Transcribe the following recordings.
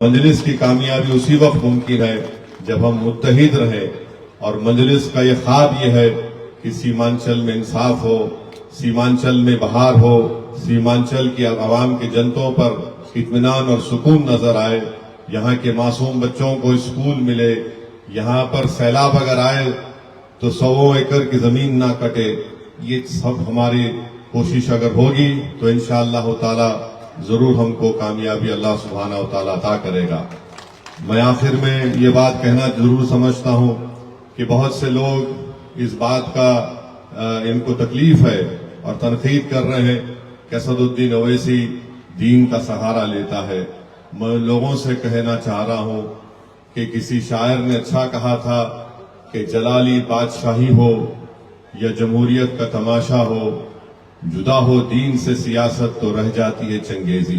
مجلس کی کامیابی اسی وقت ممکن ہے جب ہم متحد رہیں، اور مجلس کا یہ خواب یہ ہے کہ سیمانچل میں انصاف ہو، سیمانچل میں بہار ہو، سیمانچل کی عوام کی جنتوں پر اطمینان اور سکون نظر آئے، یہاں کے معصوم بچوں کو اسکول ملے، یہاں پر سیلاب اگر آئے تو 100 ایکڑ کی زمین نہ کٹے۔ یہ سب ہماری کوشش اگر ہوگی تو انشاءاللہ تعالی ضرور ہم کو کامیابی اللہ سبحانہ و تعالی عطا کرے گا۔ میں آخر میں یہ بات کہنا ضرور سمجھتا ہوں کہ بہت سے لوگ اس بات کا ان کو تکلیف ہے اور تنقید کر رہے ہیں کہ اسد الدین اویسی دین کا سہارا لیتا ہے۔ میں لوگوں سے کہنا چاہ رہا ہوں کہ کسی شاعر نے اچھا کہا تھا کہ جلالی بادشاہی ہو یا جمہوریت کا تماشا ہو، جدا ہو دین سے سیاست تو رہ جاتی ہے چنگیزی۔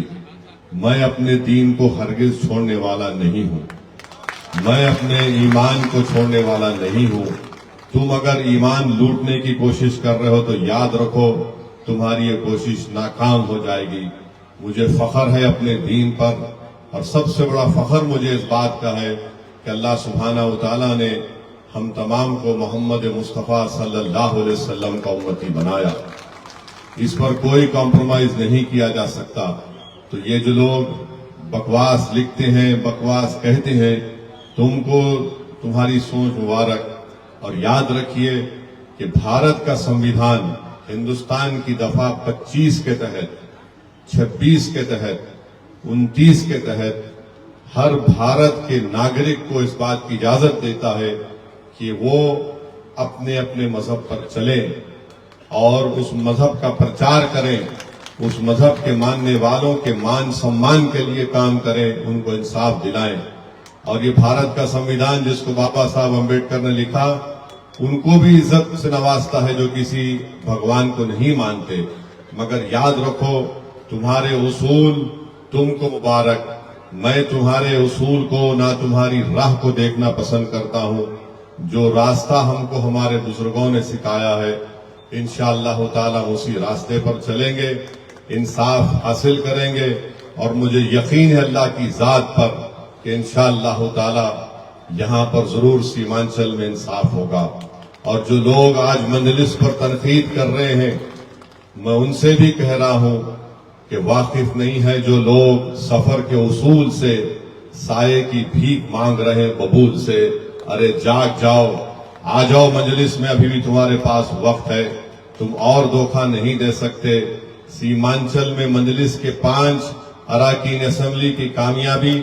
میں اپنے دین کو ہرگز چھوڑنے والا نہیں ہوں، میں اپنے ایمان کو چھوڑنے والا نہیں ہوں۔ تم اگر ایمان لوٹنے کی کوشش کر رہے ہو تو یاد رکھو تمہاری یہ کوشش ناکام ہو جائے گی۔ مجھے فخر ہے اپنے دین پر، اور سب سے بڑا فخر مجھے اس بات کا ہے کہ اللہ سبحانہ و تعالیٰ نے ہم تمام کو محمد مصطفیٰ صلی اللہ علیہ وسلم کا امتی بنایا۔ اس پر کوئی کمپرومائز نہیں کیا جا سکتا۔ تو یہ جو لوگ بکواس لکھتے ہیں، بکواس کہتے ہیں، تم کو تمہاری سوچ مبارک، اور یاد رکھیے کہ بھارت کا سنویدھان ہندوستان کی دفعہ 25 کے تحت، 26 کے تحت، 29 کے تحت ہر بھارت کے ناگرک کو اس بات کی اجازت دیتا ہے کہ وہ اپنے اپنے مذہب پر چلیں اور اس مذہب کا پرچار کریں، اس مذہب کے ماننے والوں کے مان سمان کے لیے کام کریں، ان کو انصاف دلائیں۔ اور یہ بھارت کا سنویدھان جس کو بابا صاحب امبیڈکر نے لکھا، ان کو بھی عزت سے نوازتا ہے جو کسی بھگوان کو نہیں مانتے، مگر یاد رکھو تمہارے اصول تم کو مبارک۔ میں تمہارے اصول کو نہ تمہاری راہ کو دیکھنا پسند کرتا ہوں۔ جو راستہ ہم کو ہمارے بزرگوں نے سکھایا ہے، انشاءاللہ تعالیٰ اسی راستے پر چلیں گے، انصاف حاصل کریں گے، اور مجھے یقین ہے اللہ کی ذات پر کہ انشاءاللہ تعالیٰ یہاں پر ضرور سیمانچل میں انصاف ہوگا۔ اور جو لوگ آج مجلس پر تنقید کر رہے ہیں، میں ان سے بھی کہہ رہا ہوں کہ واقف نہیں ہے جو لوگ سفر کے اصول سے سائے کی بھیک مانگ رہے ہیں قبول سے۔ ارے جاگ جاؤ، آ جاؤ مجلس میں، ابھی بھی تمہارے پاس وقت ہے، تم اور دھوکہ نہیں دے سکتے۔ سیمانچل میں مجلس کے 5 اراکین اسمبلی کی کامیابی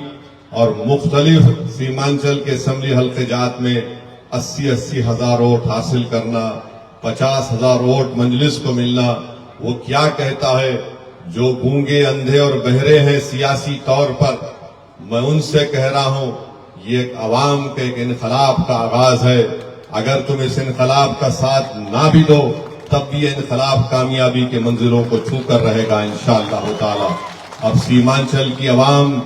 اور مختلف سیمانچل کے اسمبلی حلقے جات میں 80 ہزار ووٹ حاصل کرنا، 50 ہزار ووٹ مجلس کو ملنا، وہ کیا کہتا ہے؟ جو گونگے اندھے اور بہرے ہیں سیاسی طور پر، میں ان سے کہہ رہا ہوں یہ ایک عوام کے ایک انقلاب کا آغاز ہے۔ اگر تم اس انقلاب کا ساتھ نہ بھی دو تب بھی یہ انقلاب کامیابی کے منزلوں کو چھو کر رہے گا انشاءاللہ تعالی۔ اب سیمانچل کی عوام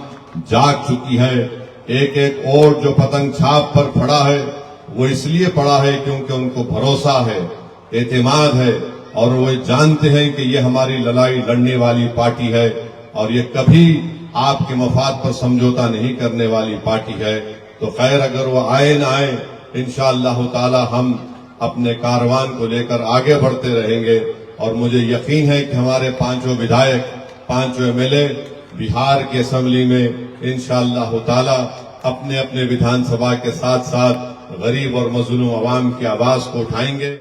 جاگ چکی ہے۔ ایک ایک ووٹ جو پتنگ چھاپ پر پڑا ہے وہ اس لیے پڑا ہے کیونکہ ان کو بھروسہ ہے، اعتماد ہے، اور وہ جانتے ہیں کہ یہ ہماری لڑائی لڑنے والی پارٹی ہے، اور یہ کبھی آپ کے مفاد پر سمجھوتا نہیں کرنے والی پارٹی ہے۔ تو خیر اگر وہ آئے نہ آئے، انشاءاللہ تعالی ہم اپنے کاروان کو لے کر آگے بڑھتے رہیں گے، اور مجھے یقین ہے کہ ہمارے 5 ودھائک، 5 MLA بہار کی اسمبلی میں انشاءاللہ تعالی اپنے اپنے وِدھان سبھا کے ساتھ ساتھ غریب اور مظلوم عوام کی آواز کو اٹھائیں گے۔